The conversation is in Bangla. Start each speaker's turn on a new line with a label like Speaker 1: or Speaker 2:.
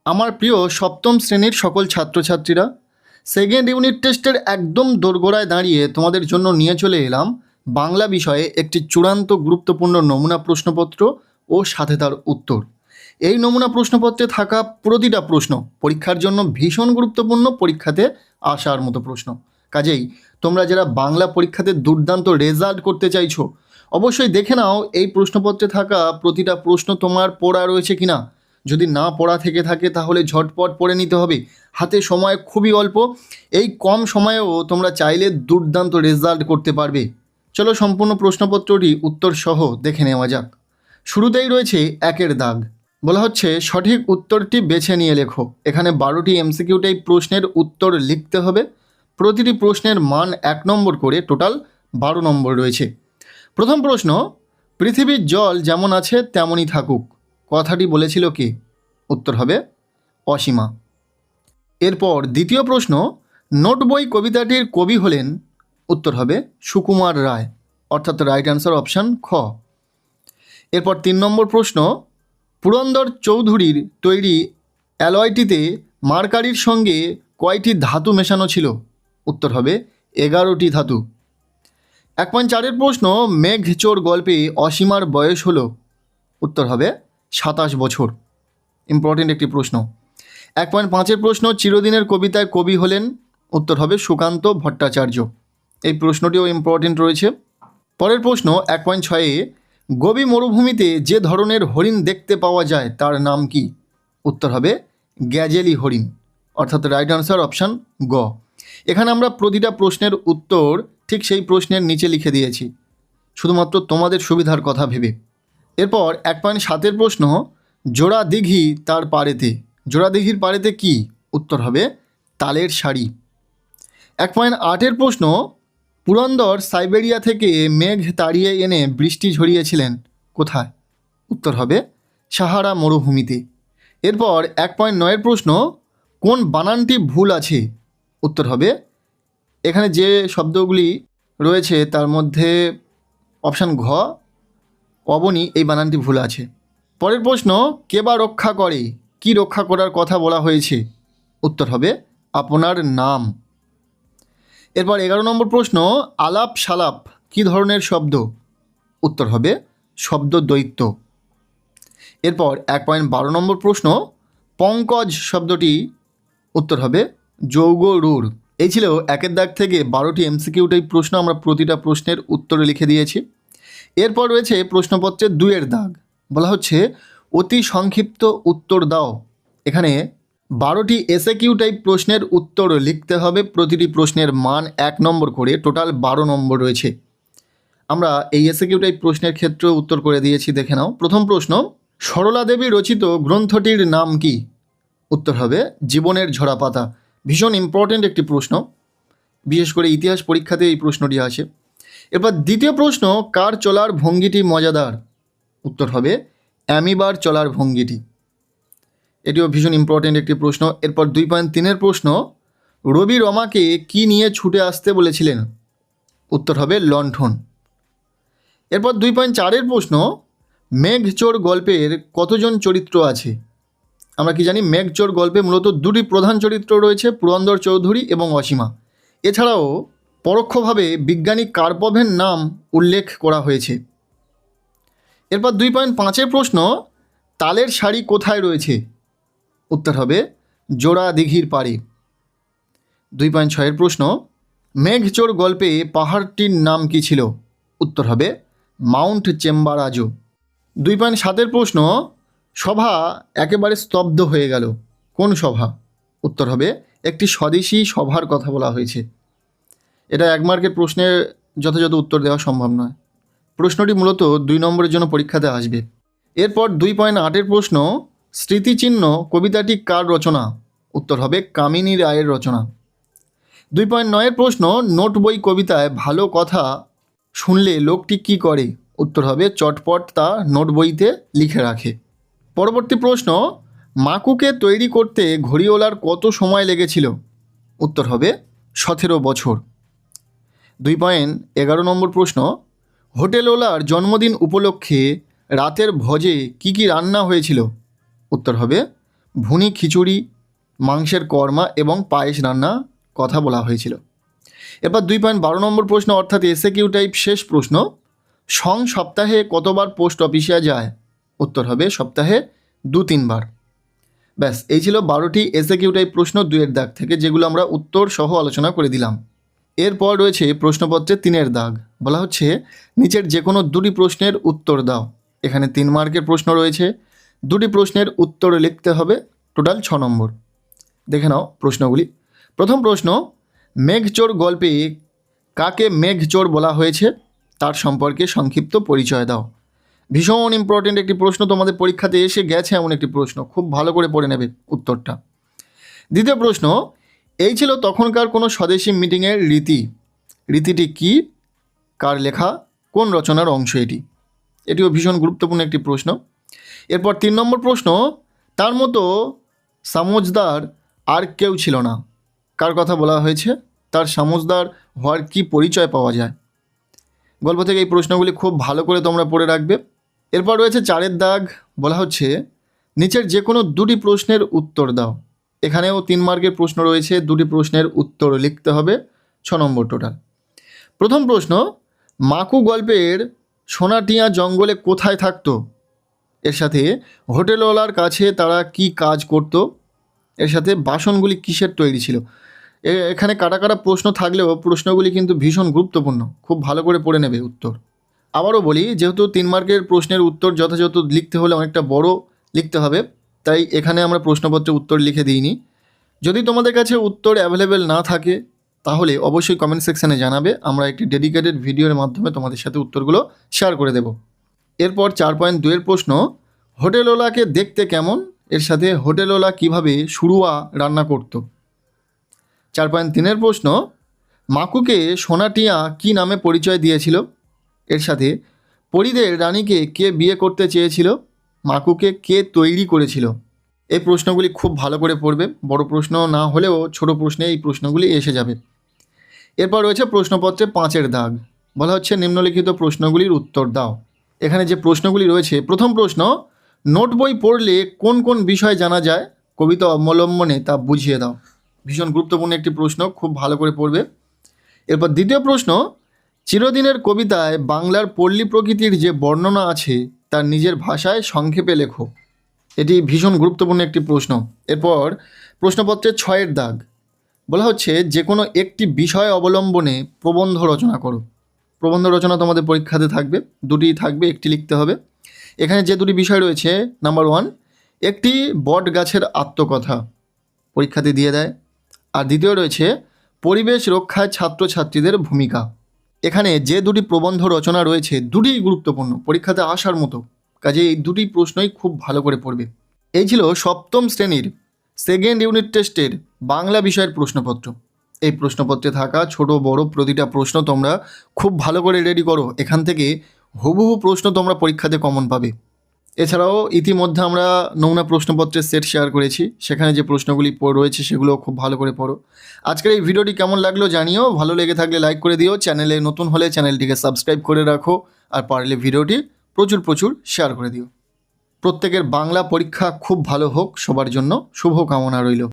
Speaker 1: আমার প্রিয় সপ্তম শ্রেণীর সকল ছাত্রছাত্রীরা, সেকেন্ড ইউনিট টেস্টের একদম দোরগোড়ায় দাঁড়িয়ে তোমাদের জন্য নিয়ে চলে এলাম বাংলা বিষয়ে একটি চূড়ান্ত গুরুত্বপূর্ণ নমুনা প্রশ্নপত্র ও সাথে তার উত্তর। এই নমুনা প্রশ্নপত্রে থাকা প্রতিটা প্রশ্ন পরীক্ষার জন্য ভীষণ গুরুত্বপূর্ণ, পরীক্ষাতে আসার মতো প্রশ্ন। কাজেই তোমরা যারা বাংলা পরীক্ষাতে দুর্দান্ত রেজাল্ট করতে চাইছো, অবশ্যই দেখে নাও এই প্রশ্নপত্রে থাকা প্রতিটা প্রশ্ন তোমার পড়া রয়েছে কিনা। যদি না পড়া থেকে থাকে তাহলে ঝটপট পড়ে নিতে হবে, হাতে সময় খুবই অল্প। এই কম সময়েও তোমরা চাইলে দুর্দান্ত রেজাল্ট করতে পারবে। চলো সম্পূর্ণ প্রশ্নপত্রটি উত্তর সহ দেখে নেওয়া যাক। শুরুতেই রয়েছে একের দাগ। বলা হচ্ছে সঠিক উত্তরটি বেছে নিয়ে লেখো। এখানে 12টি এমসিকিউ টাইপ প্রশ্নের উত্তর লিখতে হবে। প্রতিটি প্রশ্নের মান 1 নম্বর করে, টোটাল 12 নম্বর রয়েছে। প্রথম প্রশ্ন, পৃথিবীর জল যেমন আছে তেমনই থাকুক, কথাটি বলেছিল কে? উত্তর হবে অসীমা। এরপর দ্বিতীয় প্রশ্ন, নোট বই কবিতাটির কবি হলেন? উত্তর হবে সুকুমার রায়, অর্থাৎ রাইট অ্যান্সার অপশান খ। এরপর 3 নম্বর প্রশ্ন, পুরন্দর চৌধুরীর তৈরি অ্যালয়টিতে মার্কারির সঙ্গে কয়টি ধাতু মেশানো ছিল? উত্তর হবে 11টি ধাতু। 1.4-এর প্রশ্ন, মেঘচোর গল্পে অসীমার বয়স হলো? উত্তর হবে 27 বছর। ইম্পর্টেন্ট একটি প্রশ্ন। 1.5-এর প্রশ্ন, চিরদিনের কবিতায় কবি হলেন? উত্তর হবে সুকান্ত ভট্টাচার্য। এই প্রশ্নটিও ইম্পর্টেন্ট রয়েছে। পরের প্রশ্ন 1.6-এ, গোবি মরুভূমিতে যে ধরনের হরিণ দেখতে পাওয়া যায় তার নাম কি? উত্তর হবে গ্যাজেলি হরিণ, অর্থাৎ রাইট আনসার অপশান গ। এখানে আমরা প্রতিটা প্রশ্নের উত্তর ঠিক সেই প্রশ্নের নিচে লিখে দিয়েছি, শুধুমাত্র তোমাদের সুবিধার কথা ভেবে। এরপর 1.7-এর প্রশ্ন, জোড়া দিঘি তার পাড়েতে, জোড়া দিঘির পাড়েতে কি? উত্তর হবে তালের শাড়ি। 1.8-এর প্রশ্ন, পুরন্দর সাইবেরিয়া থেকে মেঘ তাড়িয়ে এনে বৃষ্টি ঝরিয়েছিলেন কোথায়? উত্তর হবে সাহারা মরুভূমিতে। এরপর 1.9-এর প্রশ্ন, কোন বানানটি ভুল আছে? উত্তর হবে, এখানে যে শব্দগুলি রয়েছে তার মধ্যে অপশান ঘ অবনী, এই বানানটি ভুল আছে। পরের প্রশ্ন, কে বা রক্ষা করে, কি রক্ষা করার কথা বলা হয়েছে? উত্তর হবে আপনার নাম। এরপর 11 নম্বর প্রশ্ন, আলাপ সালাপ কী ধরনের শব্দ? উত্তর হবে শব্দ দ্বৈত। এরপর 1.12 নম্বর প্রশ্ন, পঙ্কজ শব্দটি? উত্তর হবে যৌগ রূঢ়। এই ছিল 1-এর দাগ থেকে 12টি এমসিকিউ টাইপ প্রশ্ন, আমরা প্রতিটা প্রশ্নের উত্তরে লিখে দিয়েছি। এরপর রয়েছে প্রশ্নপত্রের 2-এর দাগ। বলা হচ্ছে অতি সংক্ষিপ্ত উত্তর দাও। এখানে 12টি এসএকিউ টাইপ প্রশ্নের উত্তর লিখতে হবে। প্রতিটি প্রশ্নের মান 1 নম্বর করে, টোটাল 12 নম্বর রয়েছে। আমরা এই এসএকিউ টাইপ প্রশ্নের ক্ষেত্রেও উত্তর করে দিয়েছি, দেখে নাও। প্রথম প্রশ্ন, সরলা দেবী রচিত গ্রন্থটির নাম কি? উত্তর হবে জীবনের ঝরাপাতা। ভীষণ ইম্পর্টেন্ট একটি প্রশ্ন, বিশেষ করে ইতিহাস পরীক্ষাতে এই প্রশ্নটি আসে। এরপর দ্বিতীয় প্রশ্ন, কার চলার ভঙ্গিটি মজাদার? উত্তর হবে অ্যামিবার চলার ভঙ্গিটি। এটিও ভীষণ ইম্পর্টেন্ট একটি প্রশ্ন। এরপর 2.3-এর প্রশ্ন, রবি রমাকে কি নিয়ে ছুটে আসতে বলেছিলেন? উত্তর হবে লণ্ঠন। এরপর 2.4-এর প্রশ্ন, মেঘচোর গল্পের কতজন চরিত্র আছে? আমরা কি জানি, মেঘচোর গল্পে মূলত 2টি প্রধান চরিত্র রয়েছে, পুরন্দর চৌধুরী এবং অসীমা। এছাড়াও পরোক্ষভাবে বিজ্ঞানী কার্পভের নাম উল্লেখ করা হয়েছে। এরপর 2.5-এর প্রশ্ন, তালের শাড়ি কোথায় রয়েছে? উত্তর হবে জোড়া দিঘির পাড়ে। 2.6-এর প্রশ্ন, মেঘচোর গল্পে পাহাড়টির নাম কি ছিল? উত্তর হবে মাউন্ট চেম্বারাজো। 2.7-এর প্রশ্ন, সভা একেবারে স্তব্ধ হয়ে গেল, কোন সভা? উত্তর হবে একটি স্বদেশী সভার কথা বলা হয়েছে। এটা 1 মার্কের প্রশ্নে যথাযথ উত্তর দেওয়া সম্ভব নয়। প্রশ্নটি মূলত 2 নম্বরের জন্য পরীক্ষাতে আসবে। এরপর 2.8-এর প্রশ্ন, স্মৃতিচিহ্ন কবিতাটি কার রচনা? উত্তর হবে কামিনী রায়ের রচনা। 2.9-এর প্রশ্ন, নোট বই কবিতায় ভালো কথা শুনলে লোকটি কি করে? উত্তর হবে চটপট তা নোট বইতে লিখে রাখে। পরবর্তী প্রশ্ন, মাকুকে তৈরি করতে ঘড়িওয়ালার কত সময় লেগেছিল? উত্তর হবে 17 বছর। 2.11 নম্বর প্রশ্ন, হোটেলওয়ালার জন্মদিন উপলক্ষে রাতের ভোজে কি কি রান্না হয়েছিল? উত্তর হবে ভুনি খিচুড়ি, মাংসের কর্মা এবং পায়েস রান্না কথা বলা হয়েছিল। এবার 2.12 নম্বর প্রশ্ন অর্থাৎ এসএকিউ টাইপ শেষ প্রশ্ন, সপ্তাহে কতবার পোস্ট অফিসে যায়? উত্তর হবে সপ্তাহে 2-3 বার। ব্যাস, এই ছিল 12টি এসএকিউ টাইপ প্রশ্ন 2-এর দাগ থেকে, যেগুলো আমরা উত্তর সহ আলোচনা করে দিলাম। এরপর রয়েছে প্রশ্নপত্রে 3-এর দাগ। বলা হচ্ছে নিচের যে কোনো 2টি প্রশ্নের উত্তর দাও। এখানে 3 মার্কের প্রশ্ন রয়েছে, 2টি প্রশ্নের উত্তর লিখতে হবে, টোটাল 6 নম্বর। দেখে নাও প্রশ্নগুলি। প্রথম প্রশ্ন, মেঘচোর গল্পে কাকে মেঘচোর বলা হয়েছে তার সম্পর্কে সংক্ষিপ্ত পরিচয় দাও। ভীষণ ইম্পর্টেন্ট একটি প্রশ্ন, তোমাদের পরীক্ষাতে এসে গেছে এমন একটি প্রশ্ন, খুব ভালো করে পড়ে নেবে উত্তরটা। দ্বিতীয় প্রশ্ন, এই ছিল তখনকার কোনো স্বদেশী মিটিংয়ের রীতি। রীতিটি কি, কার লেখা, কোন রচনার অংশ এটি? এটিও ভীষণ গুরুত্বপূর্ণ একটি প্রশ্ন। এরপর 3 নম্বর প্রশ্ন, তার মতো সমঝদার আর কেউ ছিল না, কার কথা বলা হয়েছে, তার সমঝদার হওয়ার কি পরিচয় পাওয়া যায়? গল্প থেকে এই প্রশ্নগুলি খুব ভালো করে তোমরা পড়ে রাখবে। এরপর রয়েছে 4-এর দাগ। বলা হচ্ছে নিচের যে কোনো 2টি প্রশ্নের উত্তর দাও। এখানেও 3 মার্কের প্রশ্ন রয়েছে, 2টি প্রশ্নের উত্তর লিখতে হবে, 6 নম্বর টোটাল। প্রথম প্রশ্ন, মাকু গল্পের সোনাটিয়া জঙ্গলে কোথায় থাকতো? এর সাথে হোটেলওয়ালার কাছে তারা কি কাজ করত? এর সাথে বাসনগুলি কিসের তৈরি ছিল? এখানে কাটা কাটা প্রশ্ন থাকলেও প্রশ্নগুলি কিন্তু ভীষণ গুরুত্বপূর্ণ, খুব ভালো করে পড়ে নেবে উত্তর। আবারও বলি, যেহেতু 3 মার্কের প্রশ্নের উত্তর যথাযথ লিখতে হলে অনেকটা বড় লিখতে হবে, তাই এখানে আমরা প্রশ্নপত্রে উত্তর লিখে দিইনি। যদি তোমাদের কাছে উত্তর অ্যাভেলেবেল না থাকে তাহলে অবশ্যই কমেন্ট সেকশানে জানাবে, আমরা একটি ডেডিকেটেড ভিডিওর মাধ্যমে তোমাদের সাথে উত্তরগুলো শেয়ার করে দেব। এরপর 4.2-এর প্রশ্ন, হোটেলওয়ালাকে দেখতে কেমন? এর সাথে হোটেলওয়ালা কীভাবে শুরুয়া রান্না করত? 4.3-এর প্রশ্ন, মাকুকে সোনাটিয়া কি নামে পরিচয় দিয়েছিল? এর সাথে পরীদের রানীকে কে বিয়ে করতে চেয়েছিল? মাকুকে কে তৈরি করেছিল? এই প্রশ্নগুলি খুব ভালো করে পড়বে, বড় প্রশ্ন না হলেও ছোট প্রশ্নে এই প্রশ্নগুলি এসে যাবে। এরপর রয়েছে প্রশ্নপত্রে 5-এর দাগ। বলা হচ্ছে নিম্নলিখিত প্রশ্নগুলির উত্তর দাও। এখানে যে প্রশ্নগুলি রয়েছে, প্রথম প্রশ্ন, নোট বই পড়লে কোন কোন বিষয় জানা যায়, কবিতা অবলম্বনে তা বুঝিয়ে দাও। ভীষণ গুরুত্বপূর্ণ একটি প্রশ্ন, খুব ভালো করে পড়বে। এরপর দ্বিতীয় প্রশ্ন, চিরদিনের কবিতায় বাংলার পল্লী প্রকৃতির যে বর্ণনা আছে তার নিজের ভাষায় সংক্ষেপে লেখো। এটি ভীষণ গুরুত্বপূর্ণ একটি প্রশ্ন। এরপর প্রশ্নপত্রের 6-এর দাগ। বলা হচ্ছে যে কোনো একটি বিষয় অবলম্বনে প্রবন্ধ রচনা করো। প্রবন্ধ রচনা তোমাদের পরীক্ষাতে থাকবে, 2টি থাকবে, একটি লিখতে হবে। এখানে যে 2টি বিষয় রয়েছে, নাম্বার 1 একটি বট গাছের আত্মকথা, পরীক্ষাতে দিয়ে দেয়। আর দ্বিতীয় রয়েছে পরিবেশ রক্ষায় ছাত্রছাত্রীদের ভূমিকা। এখানে যে 2টি প্রবন্ধ রচনা রয়েছে 2টিই গুরুত্বপূর্ণ, পরীক্ষাতে আসার মতো, কাজে এই 2টি প্রশ্নই খুব ভালো করে পড়বে। এই ছিল 7ম শ্রেণীর 2nd ইউনিট টেস্টের বাংলা বিষয়ের প্রশ্নপত্র। এই প্রশ্নপত্রে থাকা ছোট বড় প্রতিটা প্রশ্ন তোমরা খুব ভালো করে রেডি করো, এখান থেকে হুবহু প্রশ্ন তোমরা পরীক্ষাতে কমন পাবে। এছাড়াও ইতিমধ্যে আমরা নমুনা প্রশ্নপত্রের সেট শেয়ার করেছি, সেখানে যে প্রশ্নগুলি রয়েছে সেগুলো খুব ভালো করে পড়ো। আজকের এই ভিডিওটি কেমন লাগলো জানিও, ভালো লেগে থাকলে লাইক করে দিও, চ্যানেলে নতুন হলে চ্যানেলটিকে সাবস্ক্রাইব করে রাখো, আর পারলে ভিডিওটি প্রচুর শেয়ার করে দিও। প্রত্যেকের বাংলা পরীক্ষা খুব ভালো হোক, সবার জন্য শুভ কামনা রইল।